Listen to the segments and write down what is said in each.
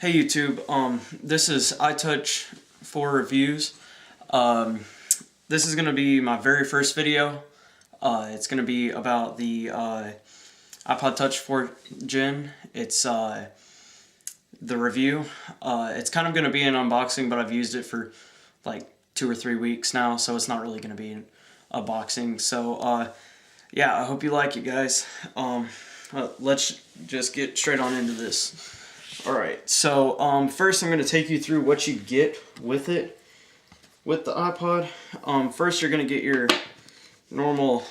Hey YouTube, this is iTouch 4 reviews. This is going to be my very first video. It's going to be about the iPod Touch 4 Gen. It's the review. It's kind of going to be an unboxing, but I've used it for like 2 or 3 weeks now, so it's not really going to be an unboxing. So yeah, I hope you like it, guys. Let's just get straight on into this. Alright, so first I'm going to take you through what you get with it, with the iPod. First you're going to get your normal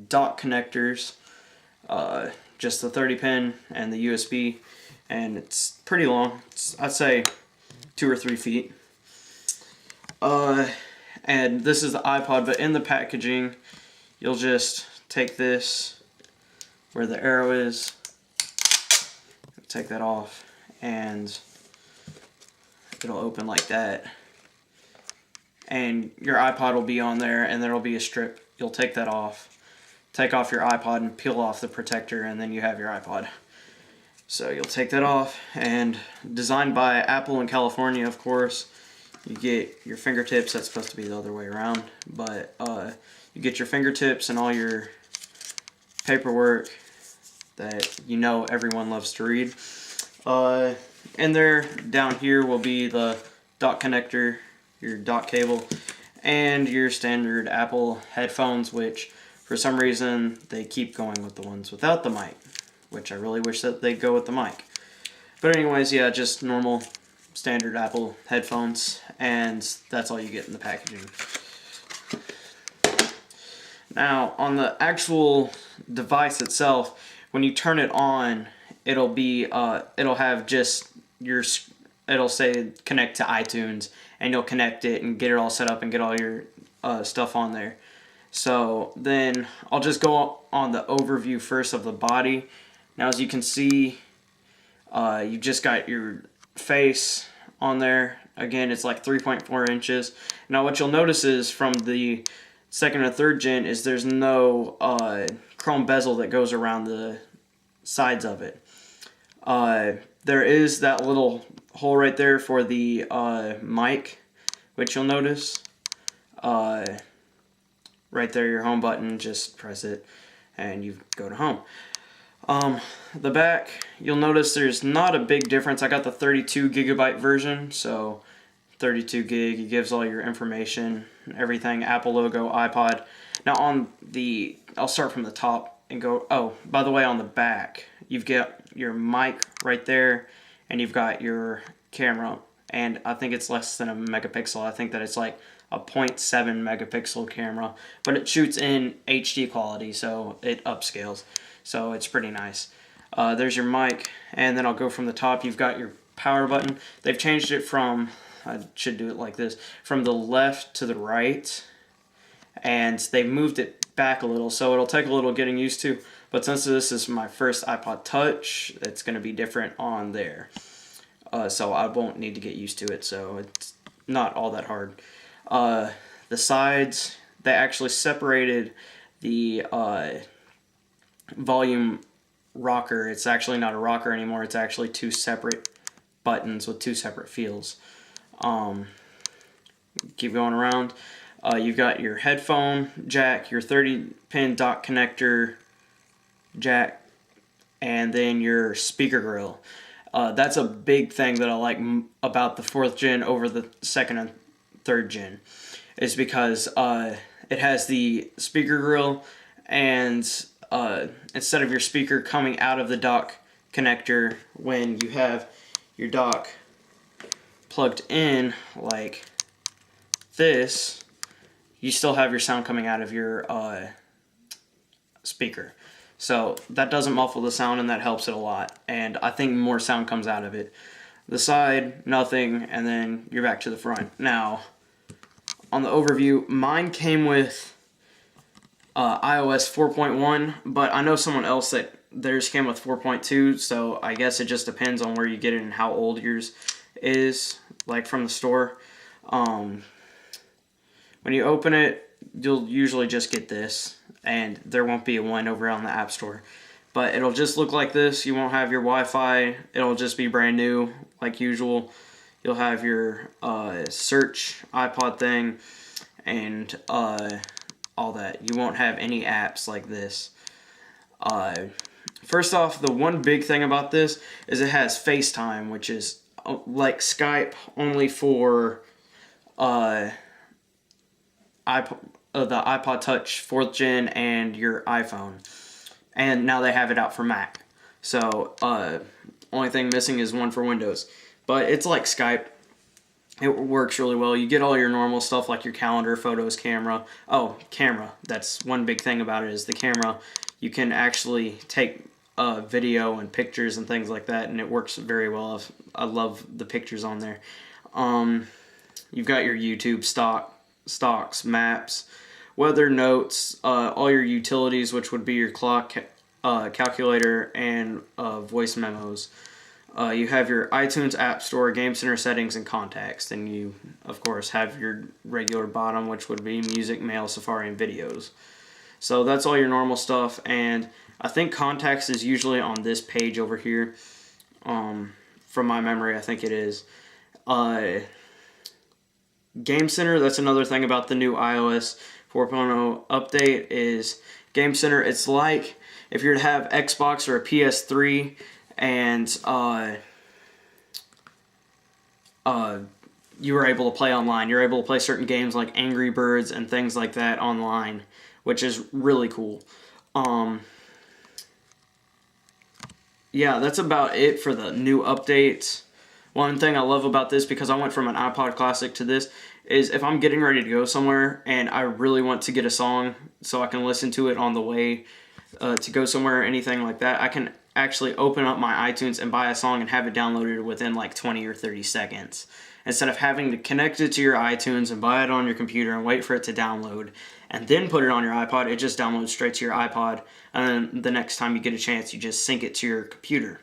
dock connectors, just the 30 pin and the USB, and it's pretty long. I'd say 2 or 3 feet. And this is the iPod, but in the packaging you'll just take this where the arrow is, take that off, and it'll open like that, and your iPod will be on there, and there'll be a strip. You'll take that off, take off your iPod and peel off the protector, and then you have your iPod. So you'll take that off, and designed by Apple in California, of course. You get your fingertips. That's supposed to be the other way around, but you get your fingertips and all your paperwork that you know everyone loves to read. And there down here will be the dock connector, your dock cable, and your standard Apple headphones, which for some reason they keep going with the ones without the mic, which I really wish that they'd go with the mic. But anyways, yeah, just normal standard Apple headphones, and that's all you get in the packaging. Now, on the actual device itself, when you turn it on, it'll be it'll have just your, it'll say connect to iTunes, and you'll connect it and get it all set up and get all your stuff on there. So then I'll just go on the overview first of the body. Now, as you can see, you just got your face on there. Again, it's like 3.4 inches. Now what you'll notice is from the second and third gen is there's no chrome bezel that goes around the sides of it. There is that little hole right there for the mic, which you'll notice. Right there, your home button, just press it and you go to home. The back, you'll notice there's not a big difference. I got the 32 gigabyte version, so 32 gig, it gives all your information, everything, Apple logo, iPod. Now on the, I'll start from the top and go, oh, by the way, on the back, you've got your mic right there, and you've got your camera, and I think it's less than a megapixel. I think that it's like a 0.7 megapixel camera, but it shoots in HD quality, so it upscales, so it's pretty nice. There's your mic, and then I'll go from the top. You've got your power button. They've changed it from, I should do it like this, from the left to the right, and they've moved it back a little, so it'll take a little getting used to, but since this is my first iPod Touch, it's going to be different on there, so I won't need to get used to it, so it's not all that hard. The sides, they actually separated the volume rocker. It's actually not a rocker anymore, it's actually 2 separate buttons with 2 separate fields. Keep going around. You've got your headphone jack, your 30 pin dock connector jack, and then your speaker grill. That's a big thing that I like about the 4th gen over the 2nd and 3rd gen, is because it has the speaker grill, and instead of your speaker coming out of the dock connector when you have your dock plugged in like this, you still have your sound coming out of your speaker. So that doesn't muffle the sound, and that helps it a lot, and I think more sound comes out of it. The side, nothing, and then you're back to the front. Now, on the overview, mine came with iOS 4.1, but I know someone else that theirs came with 4.2, so I guess it just depends on where you get it and how old yours is, like from the store. When you open it, you'll usually just get this, and there won't be a one over on the App Store. But it'll just look like this. You won't have your Wi-Fi. It'll just be brand new like usual. You'll have your search iPod thing and all that. You won't have any apps like this. First off, the one big thing about this is it has FaceTime, which is like Skype, only for the iPod Touch 4th Gen and your iPhone. And now they have it out for Mac. So, only thing missing is one for Windows. But it's like Skype. It works really well. You get all your normal stuff like your calendar, photos, camera. Oh, camera. That's one big thing about it is the camera. You can actually take video and pictures and things like that, and it works very well. I love the pictures on there. You've got your YouTube stocks, maps, weather notes, all your utilities, which would be your clock, calculator, and voice memos. You have your iTunes App Store, Game Center settings, and contacts. And you, of course, have your regular bottom, which would be music, mail, Safari, and videos. So that's all your normal stuff. And I think contacts is usually on this page over here. From my memory, I think it is. Game Center, that's another thing about the new iOS 4.0 update is Game Center. It's like if you're to have Xbox or a PS3 and you were able to play online. You're able to play certain games like Angry Birds and things like that online, which is really cool. Yeah, that's about it for the new updates. One thing I love about this, because I went from an iPod Classic to this, is if I'm getting ready to go somewhere and I really want to get a song so I can listen to it on the way to go somewhere or anything like that, I can actually open up my iTunes and buy a song and have it downloaded within like 20 or 30 seconds. Instead of having to connect it to your iTunes and buy it on your computer and wait for it to download and then put it on your iPod, it just downloads straight to your iPod, and then the next time you get a chance, you just sync it to your computer.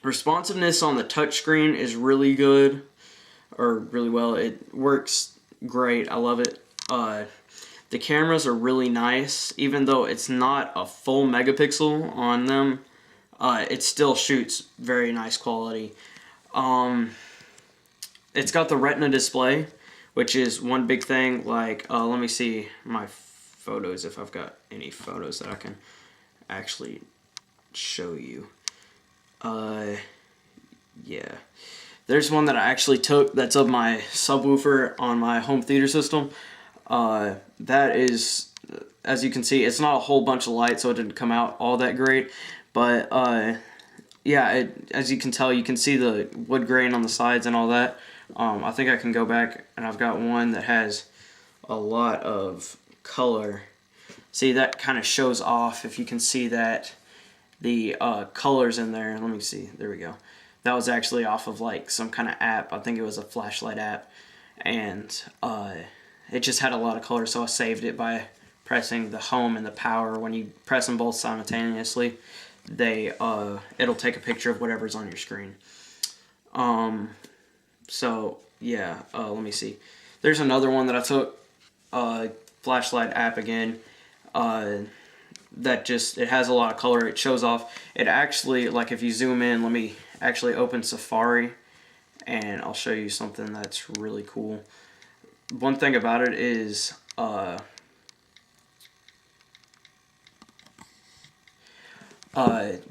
Responsiveness on the touchscreen is really good, or really well. It works great. I love it. The cameras are really nice, even though it's not a full megapixel on them. It still shoots very nice quality. It's got the Retina display, which is one big thing. Like, let me see my photos, if I've got any photos that I can actually show you. Yeah. There's one that I actually took that's of my subwoofer on my home theater system. That is, as you can see, it's not a whole bunch of light, so it didn't come out all that great. But, yeah, as you can tell, you can see the wood grain on the sides and all that. I think I can go back, and I've got one that has a lot of color. See, that kind of shows off, if you can see that, the colors in there. Let me see. There we go. That was actually off of like some kind of app. I think it was a flashlight app, and it just had a lot of color, so I saved it by pressing the home and the power. When you press them both simultaneously, it'll take a picture of whatever's on your screen. So yeah, let me see. There's another one that I took, flashlight app again. That just, it has a lot of color. It shows off. It actually, like if you zoom in, let me actually open Safari and I'll show you something that's really cool. One thing about it is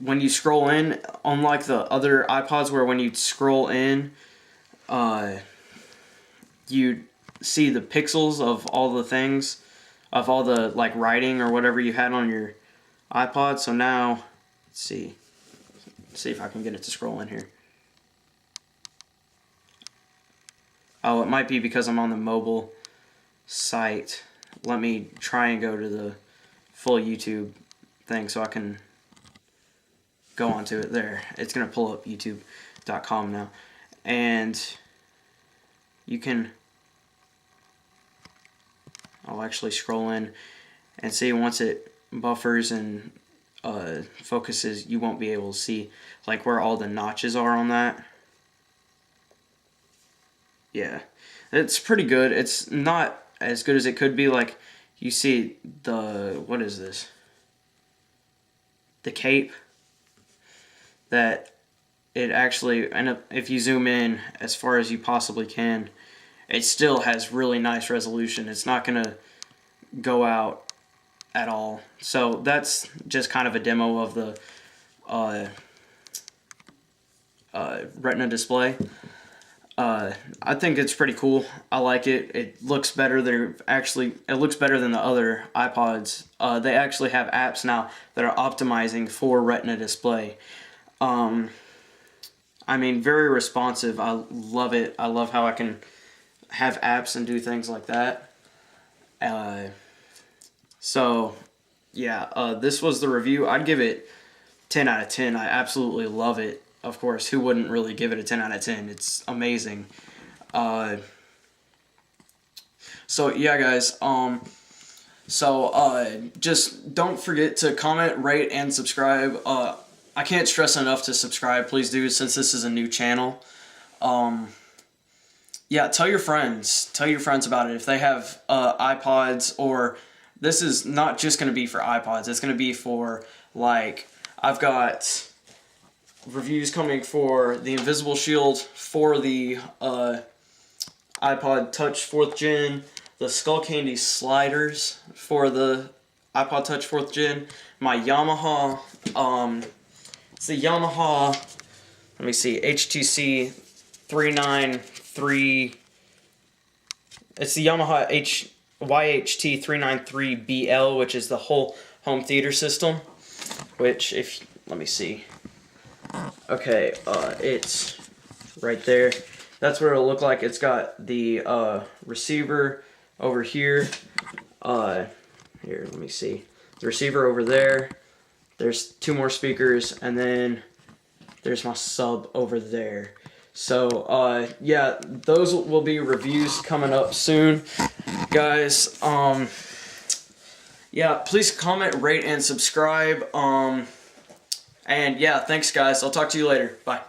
when you scroll in, unlike the other iPods where when you scroll in, you see the pixels of all the things, of all the like writing or whatever you had on your iPod. So now, let's see if I can get it to scroll in here. Oh, it might be because I'm on the mobile site. Let me try and go to the full YouTube thing so I can go onto it there. It's going to pull up youtube.com now. And you can, I'll actually scroll in and see once it buffers and focuses, you won't be able to see like where all the notches are on that. Yeah, it's pretty good. It's not as good as it could be. Like you see the, what is this? The cape that it actually, and if you zoom in as far as you possibly can, it still has really nice resolution. It's not going to go out at all. So that's just kind of a demo of the Retina display. I think it's pretty cool. I like it. It looks better. It looks better than the other iPods. They actually have apps now that are optimizing for Retina display. I mean, very responsive. I love it. I love how I can have apps and do things like that. So yeah, this was the review. I'd give it 10 out of 10. I absolutely love it. Of course, who wouldn't really give it a 10 out of 10? It's amazing. So yeah, guys. Just don't forget to comment, rate, and subscribe. I can't stress enough to subscribe. Please do, since this is a new channel. Yeah, tell your friends. Tell your friends about it. If they have iPods, or this is not just going to be for iPods. It's going to be for, like, I've got reviews coming for the Invisible Shield for the iPod Touch 4th Gen, the Skull Candy sliders for the iPod Touch 4th Gen, my Yamaha, it's the Yamaha, let me see, HTC 393, it's the Yamaha YHT 393BL, which is the whole home theater system, which let me see. Okay, it's right there. That's what it'll look like. It's got the receiver over here. Here, let me see. The receiver over there. There's 2 more speakers, and then there's my sub over there. So, yeah, those will be reviews coming up soon, guys. Yeah, please comment, rate, and subscribe. And yeah, thanks guys. I'll talk to you later. Bye.